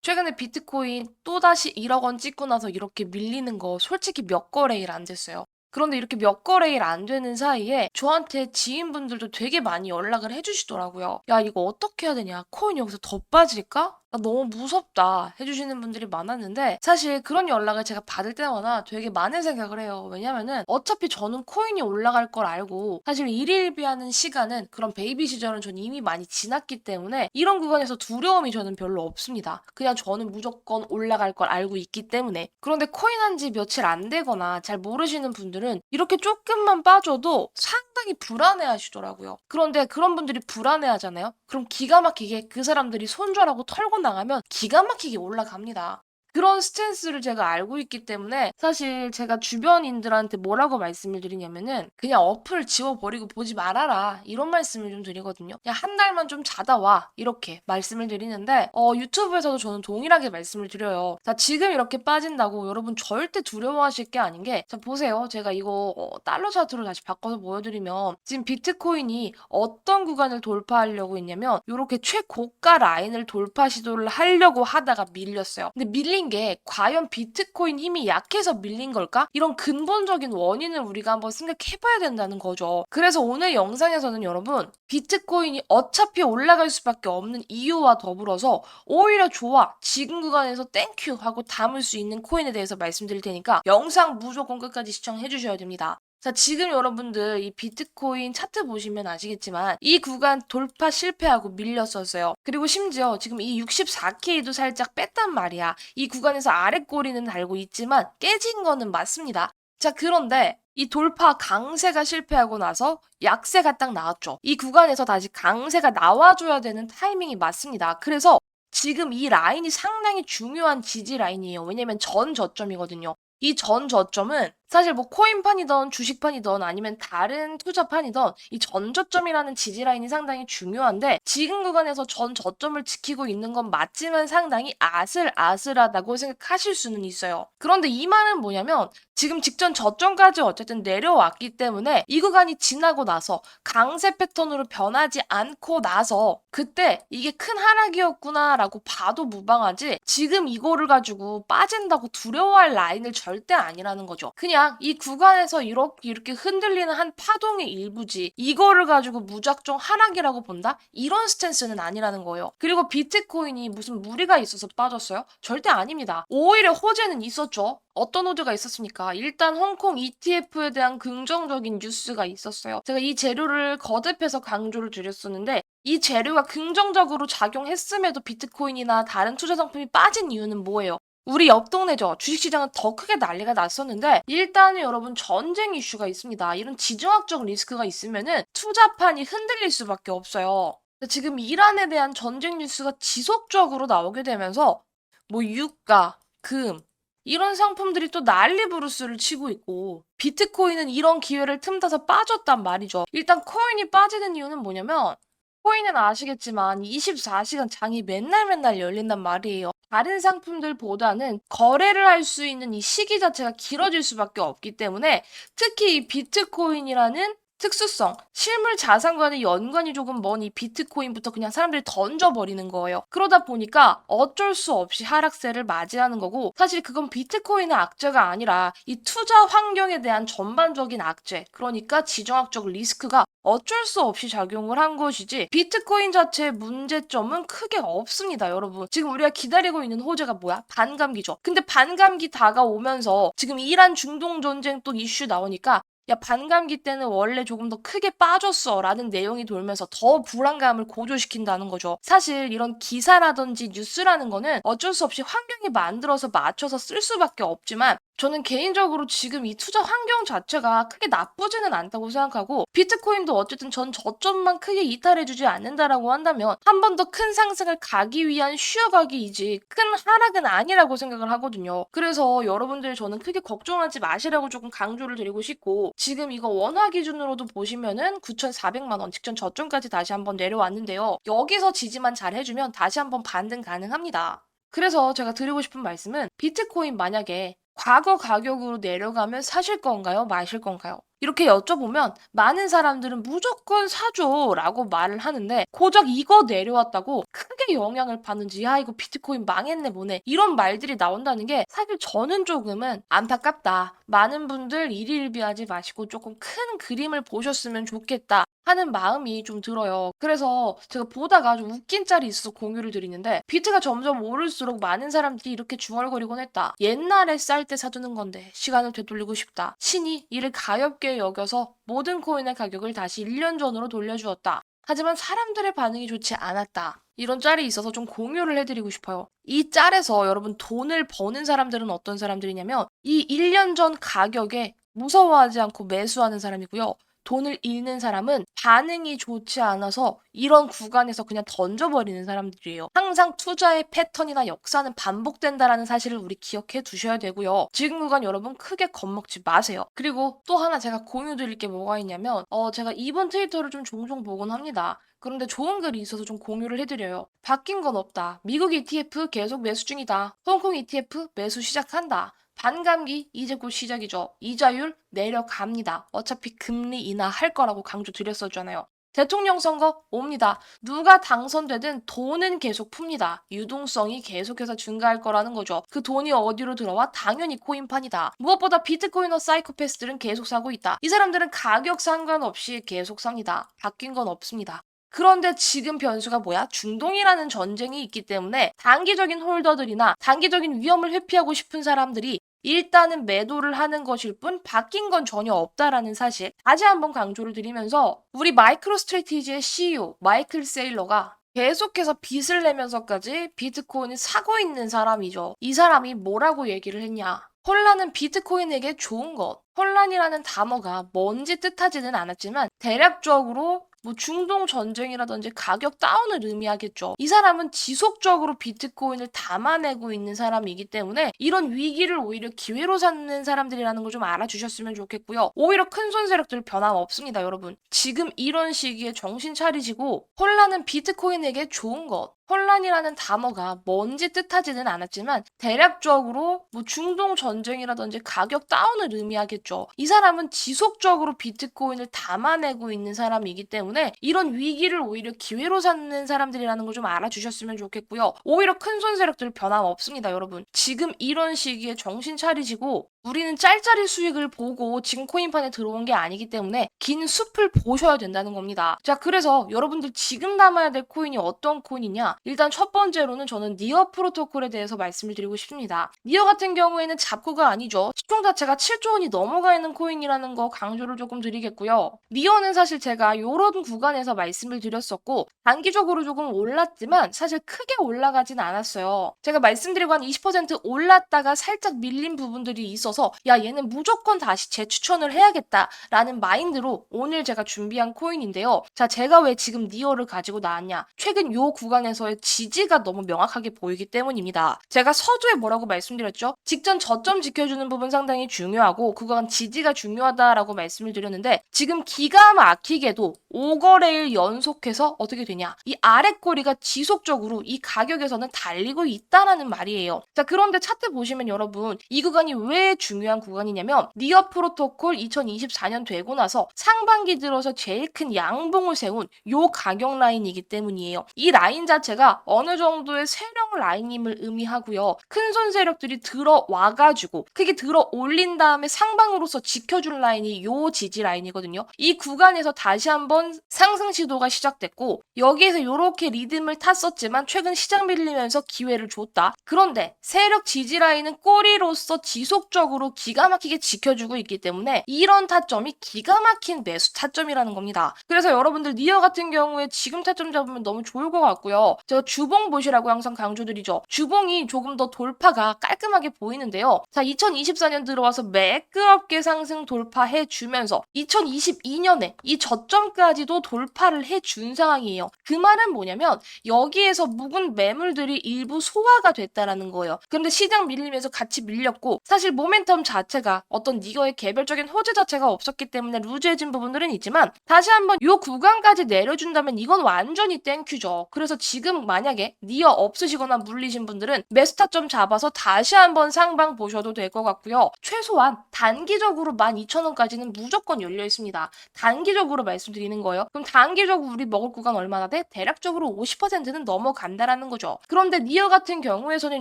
최근에 비트코인 또다시 1억 원 찍고 나서 이렇게 밀리는 거 솔직히 몇 거래일 안 됐어요. 그런데 이렇게 몇 거래일 안 되는 사이에 저한테 지인분들도 되게 많이 연락을 해주시더라고요. 야, 이거 어떻게 해야 되냐? 코인 여기서 더 빠질까? 나 너무 무섭다. 해주시는 분들이 많았는데 사실 그런 연락을 제가 받을 때마다 되게 많은 생각을 해요. 왜냐면은 어차피 저는 코인이 올라갈 걸 알고 사실 일일비하는 시간은 그런 베이비 시절은 전 이미 많이 지났기 때문에 이런 구간에서 두려움이 저는 별로 없습니다. 그냥 저는 무조건 올라갈 걸 알고 있기 때문에. 그런데 코인 한 지 며칠 안 되거나 잘 모르시는 분들은 이렇게 조금만 빠져도 상당히 불안해 하시더라고요. 그런데 그런 분들이 불안해 하잖아요? 그럼 기가 막히게 그 사람들이 손절하고 털고 나가면 기가 막히게 올라갑니다. 그런 스탠스를 제가 알고 있기 때문에 사실 제가 주변인들한테 뭐라고 말씀을 드리냐면은 그냥 어플 지워버리고 보지 말아라 이런 말씀을 좀 드리거든요. 그냥 한 달만 좀 자다 와 이렇게 말씀을 드리는데 유튜브에서도 저는 동일하게 말씀을 드려요. 자, 지금 이렇게 빠진다고 여러분 절대 두려워하실 게 아닌 게 자, 보세요. 제가 이거 달러 차트로 다시 바꿔서 보여드리면 지금 비트코인이 어떤 구간을 돌파하려고 했냐면 이렇게 최고가 라인을 돌파 시도를 하려고 하다가 밀렸어요. 근데 밀린 게 과연 비트코인 힘이 약해서 밀린 걸까? 이런 근본적인 원인을 우리가 한번 생각해봐야 된다는 거죠. 그래서 오늘 영상에서는 여러분 비트코인이 어차피 올라갈 수밖에 없는 이유와 더불어서 오히려 좋아 지금 구간에서 땡큐 하고 담을 수 있는 코인에 대해서 말씀드릴 테니까 영상 무조건 끝까지 시청해 주셔야 됩니다. 자, 지금 여러분들 이 비트코인 차트 보시면 아시겠지만 이 구간 돌파 실패하고 밀렸었어요. 그리고 심지어 지금 이 64K도 살짝 뺐단 말이야. 이 구간에서 아래 꼬리는 달고 있지만 깨진 거는 맞습니다. 자, 그런데 이 돌파 강세가 실패하고 나서 약세가 딱 나왔죠. 이 구간에서 다시 강세가 나와줘야 되는 타이밍이 맞습니다. 그래서 지금 이 라인이 상당히 중요한 지지 라인이에요. 왜냐면 전 저점이거든요. 이 전 저점은 사실 뭐 코인판이든 주식판이든 아니면 다른 투자판이든 이 전 저점이라는 지지 라인이 상당히 중요한데 지금 구간에서 전 저점을 지키고 있는 건 맞지만 상당히 아슬아슬하다고 생각하실 수는 있어요. 그런데 이 말은 뭐냐면 지금 직전 저점까지 어쨌든 내려왔기 때문에 이 구간이 지나고 나서 강세 패턴으로 변하지 않고 나서 그때 이게 큰 하락이었구나라고 봐도 무방하지 지금 이거를 가지고 빠진다고 두려워할 라인을 절대 아니라는 거죠. 그냥 이 구간에서 이렇게 흔들리는 한 파동의 일부지 이거를 가지고 무작정 하락이라고 본다? 이런 스탠스는 아니라는 거예요. 그리고 비트코인이 무슨 무리가 있어서 빠졌어요? 절대 아닙니다. 오히려 호재는 있었죠. 어떤 호재가 있었습니까? 일단 홍콩 ETF에 대한 긍정적인 뉴스가 있었어요. 제가 이 재료를 거듭해서 강조를 드렸었는데 이 재료가 긍정적으로 작용했음에도 비트코인이나 다른 투자 상품이 빠진 이유는 뭐예요? 우리 옆 동네죠. 주식시장은 더 크게 난리가 났었는데 일단은 여러분 전쟁 이슈가 있습니다. 이런 지정학적 리스크가 있으면은 투자판이 흔들릴 수밖에 없어요. 지금 이란에 대한 전쟁 뉴스가 지속적으로 나오게 되면서 뭐 유가, 금 이런 상품들이 또 난리 부르스를 치고 있고 비트코인은 이런 기회를 틈타서 빠졌단 말이죠. 일단 코인이 빠지는 이유는 뭐냐면 코인은 아시겠지만 24시간 장이 맨날 열린단 말이에요. 다른 상품들보다는 거래를 할 수 있는 이 시기 자체가 길어질 수밖에 없기 때문에 특히 이 비트코인이라는 특수성, 실물 자산과의 연관이 조금 먼 이 비트코인부터 그냥 사람들이 던져버리는 거예요. 그러다 보니까 어쩔 수 없이 하락세를 맞이하는 거고 사실 그건 비트코인의 악재가 아니라 이 투자 환경에 대한 전반적인 악재, 그러니까 지정학적 리스크가 어쩔 수 없이 작용을 한 것이지 비트코인 자체의 문제점은 크게 없습니다, 여러분. 지금 우리가 기다리고 있는 호재가 뭐야? 반감기죠. 근데 반감기 다가오면서 지금 이란 중동 전쟁 또 이슈 나오니까 야, 반감기 때는 원래 조금 더 크게 빠졌어 라는 내용이 돌면서 더 불안감을 고조시킨다는 거죠. 사실 이런 기사라든지 뉴스라는 거는 어쩔 수 없이 환경이 만들어서 맞춰서 쓸 수밖에 없지만 저는 개인적으로 지금 이 투자 환경 자체가 크게 나쁘지는 않다고 생각하고 비트코인도 어쨌든 전 저점만 크게 이탈해주지 않는다라고 한다면 한 번 더 큰 상승을 가기 위한 쉬어가기이지 큰 하락은 아니라고 생각을 하거든요. 그래서 여러분들 저는 크게 걱정하지 마시라고 조금 강조를 드리고 싶고 지금 이거 원화 기준으로도 보시면은 9,400만 원 직전 저점까지 다시 한번 내려왔는데요. 여기서 지지만 잘 해주면 다시 한번 반등 가능합니다. 그래서 제가 드리고 싶은 말씀은 비트코인 만약에 과거 가격으로 내려가면 사실 건가요? 마실 건가요? 이렇게 여쭤보면 많은 사람들은 무조건 사줘 라고 말을 하는데 고작 이거 내려왔다고 크게 어떻게 영향을 받는지 야 이거 비트코인 망했네 뭐네 이런 말들이 나온다는 게 사실 저는 조금은 안타깝다. 많은 분들 일희일비하지 마시고 조금 큰 그림을 보셨으면 좋겠다 하는 마음이 좀 들어요. 그래서 제가 보다가 좀 웃긴 짤이 있어서 공유를 드리는데 비트가 점점 오를수록 많은 사람들이 이렇게 중얼거리곤 했다. 옛날에 쌀 때 사두는 건데 시간을 되돌리고 싶다. 신이 이를 가엾게 여겨서 모든 코인의 가격을 다시 1년 전으로 돌려주었다. 하지만 사람들의 반응이 좋지 않았다. 이런 짤이 있어서 좀 공유를 해드리고 싶어요. 이 짤에서 여러분 돈을 버는 사람들은 어떤 사람들이냐면 이 1년 전 가격에 무서워하지 않고 매수하는 사람이고요. 돈을 잃는 사람은 반응이 좋지 않아서 이런 구간에서 그냥 던져버리는 사람들이에요. 항상 투자의 패턴이나 역사는 반복된다라는 사실을 우리 기억해 두셔야 되고요. 지금 구간 여러분 크게 겁먹지 마세요. 그리고 또 하나 제가 공유 드릴 게 뭐가 있냐면 제가 이번 트위터를 좀 종종 보곤 합니다. 그런데 좋은 글이 있어서 좀 공유를 해드려요. 바뀐 건 없다. 미국 ETF 계속 매수 중이다. 홍콩 ETF 매수 시작한다. 반감기 이제 곧 시작이죠. 이자율 내려갑니다. 어차피 금리 인하할 거라고 강조 드렸었잖아요. 대통령 선거 옵니다. 누가 당선되든 돈은 계속 풉니다. 유동성이 계속해서 증가할 거라는 거죠. 그 돈이 어디로 들어와? 당연히 코인판이다. 무엇보다 비트코이너 사이코패스들은 계속 사고 있다. 이 사람들은 가격 상관없이 계속 삽니다. 바뀐 건 없습니다. 그런데 지금 변수가 뭐야? 중동이라는 전쟁이 있기 때문에 단기적인 홀더들이나 단기적인 위험을 회피하고 싶은 사람들이 일단은 매도를 하는 것일 뿐 바뀐 건 전혀 없다라는 사실 다시 한번 강조를 드리면서 우리 마이크로스트래티지의 CEO 마이클 세일러가 계속해서 빚을 내면서까지 비트코인을 사고 있는 사람이죠. 이 사람이 뭐라고 얘기를 했냐? 혼란은 비트코인에게 좋은 것. 혼란이라는 단어가 뭔지 뜻하지는 않았지만 대략적으로 중동 전쟁이라든지 가격 다운을 의미하겠죠. 이 사람은 지속적으로 비트코인을 담아내고 있는 사람이기 때문에 이런 위기를 오히려 기회로 삼는 사람들이라는 걸 좀 알아주셨으면 좋겠고요. 오히려 큰 손 세력들 변함없습니다, 여러분. 지금 이런 시기에 정신 차리시고 혼란은 비트코인에게 좋은 것. 혼란이라는 단어가 뭔지 뜻하지는 않았지만 대략적으로 중동 전쟁이라든지 가격 다운을 의미하겠죠. 이 사람은 지속적으로 비트코인을 담아내고 있는 사람이기 때문에 이런 위기를 오히려 기회로 삼는 사람들이라는 걸 좀 알아주셨으면 좋겠고요. 오히려 큰 손 세력들 변함없습니다, 여러분. 지금 이런 시기에 정신 차리시고 우리는 짤짤이 수익을 보고 지금 코인판에 들어온 게 아니기 때문에 긴 숲을 보셔야 된다는 겁니다. 자, 그래서 여러분들 지금 담아야 될 코인이 어떤 코인이냐? 일단 첫 번째로는 저는 니어 프로토콜에 대해서 말씀을 드리고 싶습니다. 니어 같은 경우에는 잡코가 아니죠. 시총 자체가 7조 원이 넘어가 있는 코인이라는 거 강조를 조금 드리겠고요. 니어는 사실 제가 이런 구간에서 말씀을 드렸었고 단기적으로 조금 올랐지만 사실 크게 올라가진 않았어요. 제가 말씀드리고 한 20% 올랐다가 살짝 밀린 부분들이 있어서 야 얘는 무조건 다시 재추천을 해야겠다라는 마인드로 오늘 제가 준비한 코인인데요. 자, 제가 왜 지금 니어를 가지고 나왔냐? 최근 요 구간에서의 지지가 너무 명확하게 보이기 때문입니다. 제가 서두에 뭐라고 말씀드렸죠? 직전 저점 지켜주는 부분 상당히 중요하고 그건 지지가 중요하다라고 말씀을 드렸는데 지금 기가 막히게도 5거래일 연속해서 어떻게 되냐? 이 아래 꼬리가 지속적으로 이 가격에서는 달리고 있다라는 말이에요. 자, 그런데 차트 보시면 여러분 이 구간이 왜 중요한 구간이냐면 니어 프로토콜 2024년 되고 나서 상반기 들어서 제일 큰 양봉을 세운 요 가격 라인이기 때문이에요. 이 라인 자체가 어느 정도의 세력 라인임을 의미하고요. 큰 손 세력들이 들어와가지고 크게 들어 올린 다음에 상방으로서 지켜준 라인이 요 지지 라인이거든요. 이 구간에서 다시 한번 상승 시도가 시작됐고 여기에서 요렇게 리듬을 탔었지만 최근 시장 밀리면서 기회를 줬다. 그런데 세력 지지 라인은 꼬리로서 지속적으로 기가 막히게 지켜주고 있기 때문에 이런 타점이 기가 막힌 매수 타점이라는 겁니다. 그래서 여러분들 니어 같은 경우에 지금 타점 잡으면 너무 좋을 것 같고요. 제가 주봉 보시라고 항상 강조드리죠. 주봉이 조금 더 돌파가 깔끔하게 보이는데요. 자, 2024년 들어와서 매끄럽게 상승 돌파해 주면서 2022년에 이 저점까지도 돌파를 해준 상황이에요. 그 말은 뭐냐면 여기에서 묵은 매물들이 일부 소화가 됐다라는 거예요. 그런데 시장 밀리면서 같이 밀렸고 사실 모멘텀 자체가 어떤 니어의 개별적인 호재 자체가 없었기 때문에 루즈해진 부분들은 있지만 다시 한번 요 구간까지 내려준다면 이건 완전히 땡큐죠. 그래서 지금 만약에 니어 없으시거나 물리신 분들은 매수타점 잡아서 다시 한번 상방 보셔도 될 것 같고요. 최소한 단기적으로 12,000원까지는 무조건 열려 있습니다. 단기적으로 말씀드리는 거예요. 그럼 단기적으로 우리 먹을 구간 얼마나 돼? 대략적으로 50%는 넘어간다라는 거죠. 그런데 니어 같은 경우에서는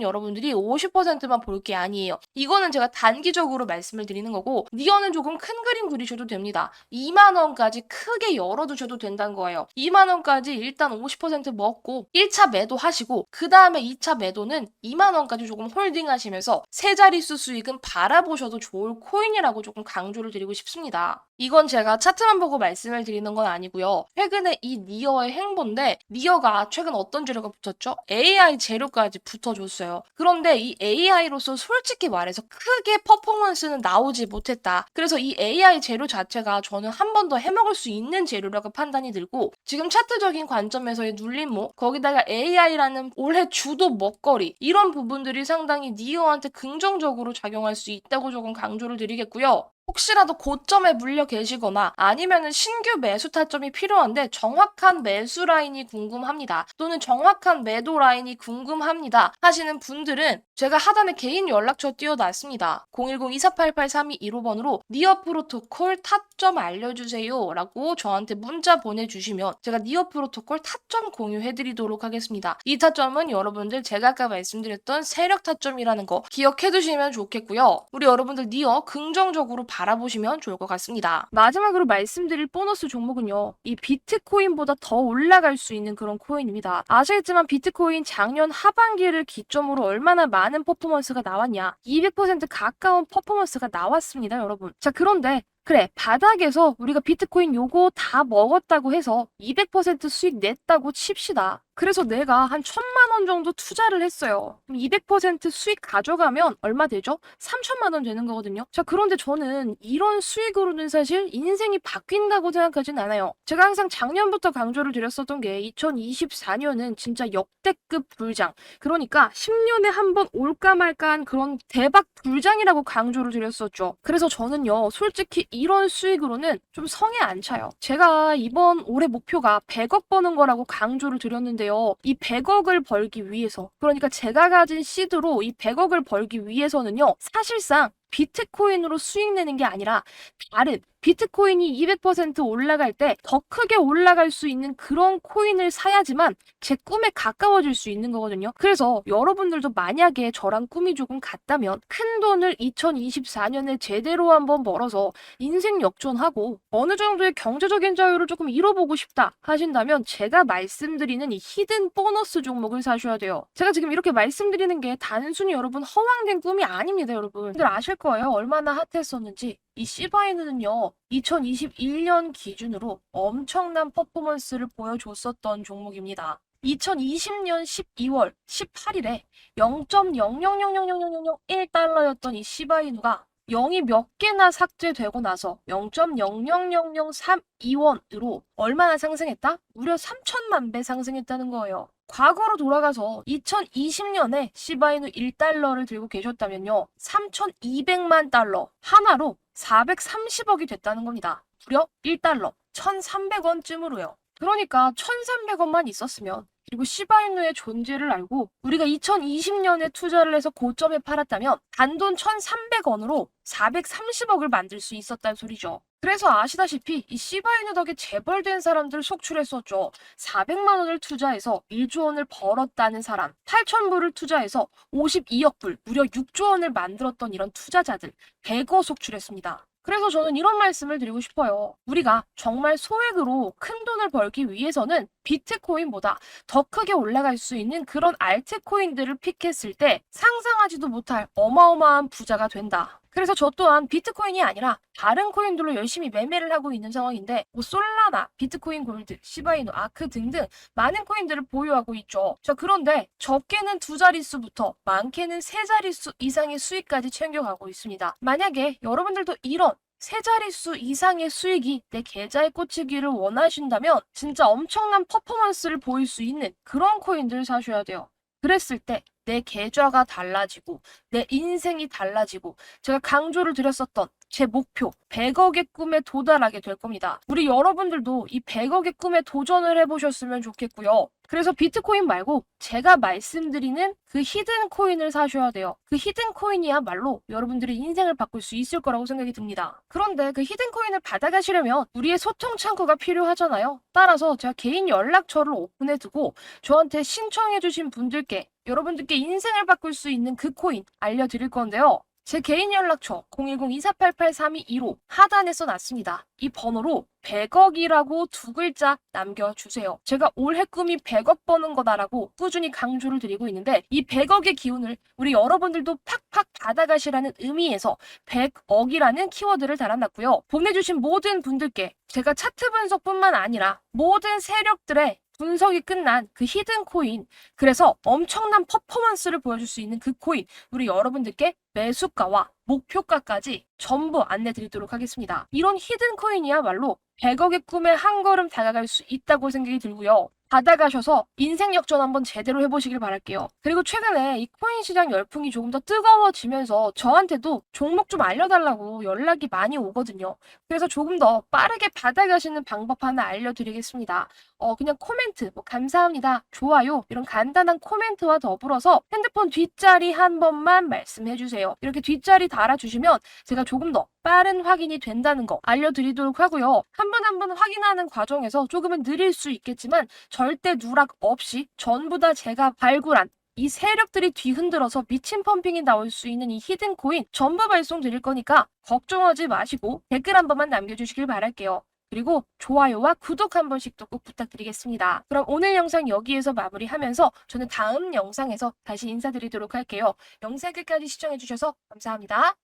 여러분들이 50%만 볼 게 아니에요. 이거는 제가 단기적으로 말씀을 드리는 거고 니어는 조금 큰 그림 그리셔도 됩니다. 2만 원까지 크게 열어두셔도 된다는 거예요. 2만 원까지 일단 50% 먹고 1차 매도 하시고 그 다음에 2차 매도는 2만 원까지 조금 홀딩 하시면서 세 자릿수 수익은 바라보셔도 좋을 코인이라고 조금 강조를 드리고 싶습니다. 이건 제가 차트만 보고 말씀을 드리는 건 아니고요. 최근에 이 니어의 행보인데 니어가 최근 어떤 재료가 붙었죠? AI 재료까지 붙어줬어요. 그런데 이 AI로서 솔직히 말해서 크게 퍼포먼스는 나오지 못했다. 그래서 이 AI 재료 자체가 저는 한 번 더 해먹을 수 있는 재료라고 판단이 들고 지금 차트적인 관점에서의 눌림목 거기다가 AI라는 올해 주도 먹거리 이런 부분들이 상당히 니어한테 긍정적으로 작용할 수 있다고 조금 강조를 드리겠고요. 혹시라도 고점에 물려 계시거나 아니면은 신규 매수 타점이 필요한데 정확한 매수 라인이 궁금합니다. 또는 정확한 매도 라인이 궁금합니다. 하시는 분들은 제가 하단에 개인 연락처 띄워놨습니다. 010-2488-3215번으로 니어 프로토콜 타점 알려주세요 라고 저한테 문자 보내주시면 제가 니어 프로토콜 타점 공유해드리도록 하겠습니다. 이 타점은 여러분들 제가 아까 말씀드렸던 세력 타점이라는 거 기억해두시면 좋겠고요. 우리 여러분들 니어 긍정적으로 바라보시면 좋을 것 같습니다. 마지막으로 말씀드릴 보너스 종목은요. 이 비트코인보다 더 올라갈 수 있는 그런 코인입니다. 아시겠지만 비트코인 작년 하반기를 기점으로 얼마나 많은 퍼포먼스가 나왔냐. 200% 가까운 퍼포먼스가 나왔습니다, 여러분. 자, 그런데 그래, 바닥에서 우리가 비트코인 요거 다 먹었다고 해서 200% 수익 냈다고 칩시다. 그래서 내가 한 1,000만 원 정도 투자를 했어요. 그럼 200% 수익 가져가면 얼마 되죠? 3,000만 원 되는 거거든요. 자, 그런데 저는 이런 수익으로는 사실 인생이 바뀐다고 생각하진 않아요. 제가 항상 작년부터 강조를 드렸었던 게 2024년은 진짜 역대급 불장. 그러니까 10년에 한 번 올까 말까한 그런 대박 불장이라고 강조를 드렸었죠. 그래서 저는요, 솔직히 이런 수익으로는 좀 성에 안 차요. 제가 이번 올해 목표가 100억 버는 거라고 강조를 드렸는데요. 이 100억을 벌기 위해서, 그러니까 제가 가진 시드로 이 100억을 벌기 위해서는요, 사실상 비트코인으로 수익 내는 게 아니라 다른 비트코인이 200% 올라갈 때 더 크게 올라갈 수 있는 그런 코인을 사야지만 제 꿈에 가까워질 수 있는 거거든요. 그래서 여러분들도 만약에 저랑 꿈이 조금 같다면 큰 돈을 2024년에 제대로 한번 벌어서 인생 역전하고 어느 정도의 경제적인 자유를 조금 이뤄보고 싶다 하신다면 제가 말씀드리는 이 히든 보너스 종목을 사셔야 돼요. 제가 지금 이렇게 말씀드리는 게 단순히 여러분 허황된 꿈이 아닙니다, 여러분. 들 아실 거예요. 얼마나 핫했었는지. 이 시바이누는요, 2021년 기준으로 엄청난 퍼포먼스를 보여줬었던 종목입니다. 2020년 12월 18일에 0.0000001달러였던 이 시바이누가 0이 몇 개나 삭제되고 나서 0.000032원으로 얼마나 상승했다? 무려 3천만 배 상승했다는 거예요. 과거로 돌아가서 2020년에 시바이누 1달러를 들고 계셨다면요. 3,200만 달러 하나로 430억이 됐다는 겁니다. 무려 1달러 1,300원쯤으로요. 그러니까 1,300원만 있었으면 그리고 시바이누의 존재를 알고 우리가 2020년에 투자를 해서 고점에 팔았다면 단돈 1,300원으로 430억을 만들 수 있었다는 소리죠. 그래서 아시다시피 이 시바이누 덕에 재벌된 사람들 속출했었죠. 400만 원을 투자해서 1조 원을 벌었다는 사람, 8,000불을 투자해서 52억 불, 무려 6조 원을 만들었던 이런 투자자들 100억 속출했습니다. 그래서 저는 이런 말씀을 드리고 싶어요. 우리가 정말 소액으로 큰 돈을 벌기 위해서는 비트코인보다 더 크게 올라갈 수 있는 그런 알트코인들을 픽했을 때 상상하지도 못할 어마어마한 부자가 된다. 그래서 저 또한 비트코인이 아니라 다른 코인들로 열심히 매매를 하고 있는 상황인데 뭐 솔라나, 비트코인 골드, 시바이누, 아크 등등 많은 코인들을 보유하고 있죠. 자, 그런데 적게는 두 자릿수부터 많게는 세 자릿수 이상의 수익까지 챙겨가고 있습니다. 만약에 여러분들도 이런 세 자릿수 이상의 수익이 내 계좌에 꽂히기를 원하신다면 진짜 엄청난 퍼포먼스를 보일 수 있는 그런 코인들을 사셔야 돼요. 그랬을 때 내 계좌가 달라지고 내 인생이 달라지고 제가 강조를 드렸었던 제 목표 100억의 꿈에 도달하게 될 겁니다. 우리 여러분들도 이 100억의 꿈에 도전을 해보셨으면 좋겠고요. 그래서 비트코인 말고 제가 말씀드리는 그 히든 코인을 사셔야 돼요. 그 히든 코인이야말로 여러분들의 인생을 바꿀 수 있을 거라고 생각이 듭니다. 그런데 그 히든 코인을 받아가시려면 우리의 소통 창구가 필요하잖아요. 따라서 제가 개인 연락처를 오픈해두고 저한테 신청해주신 분들께 여러분들께 인생을 바꿀 수 있는 그 코인 알려드릴 건데요. 제 개인 연락처 010-2488-3215 하단에 써놨습니다. 이 번호로 100억이라고 두 글자 남겨주세요. 제가 올해 꿈이 100억 버는 거다라고 꾸준히 강조를 드리고 있는데 이 100억의 기운을 우리 여러분들도 팍팍 받아가시라는 의미에서 100억이라는 키워드를 달아놨고요. 보내주신 모든 분들께 제가 차트 분석뿐만 아니라 모든 세력들의 분석이 끝난 그 히든 코인, 그래서 엄청난 퍼포먼스를 보여줄 수 있는 그 코인, 우리 여러분들께 매수가와 목표가까지 전부 안내 드리도록 하겠습니다. 이런 히든 코인이야말로 100억의 꿈에 한 걸음 다가갈 수 있다고 생각이 들고요. 받아가셔서 인생 역전 한번 제대로 해보시길 바랄게요. 그리고 최근에 이 코인 시장 열풍이 조금 더 뜨거워지면서 저한테도 종목 좀 알려달라고 연락이 많이 오거든요. 그래서 조금 더 빠르게 받아가시는 방법 하나 알려드리겠습니다. 그냥 코멘트, 감사합니다, 좋아요 이런 간단한 코멘트와 더불어서 핸드폰 뒷자리 한 번만 말씀해주세요. 이렇게 뒷자리 달아주시면 제가 조금 더 빠른 확인이 된다는 거 알려드리도록 하고요. 한 번 한 번 확인하는 과정에서 조금은 느릴 수 있겠지만 절대 누락 없이 전부 다 제가 발굴한 이 세력들이 뒤흔들어서 미친 펌핑이 나올 수 있는 이 히든 코인 전부 발송 드릴 거니까 걱정하지 마시고 댓글 한 번만 남겨주시길 바랄게요. 그리고 좋아요와 구독 한 번씩도 꼭 부탁드리겠습니다. 그럼 오늘 영상 여기에서 마무리하면서 저는 다음 영상에서 다시 인사드리도록 할게요. 영상 끝까지 시청해주셔서 감사합니다.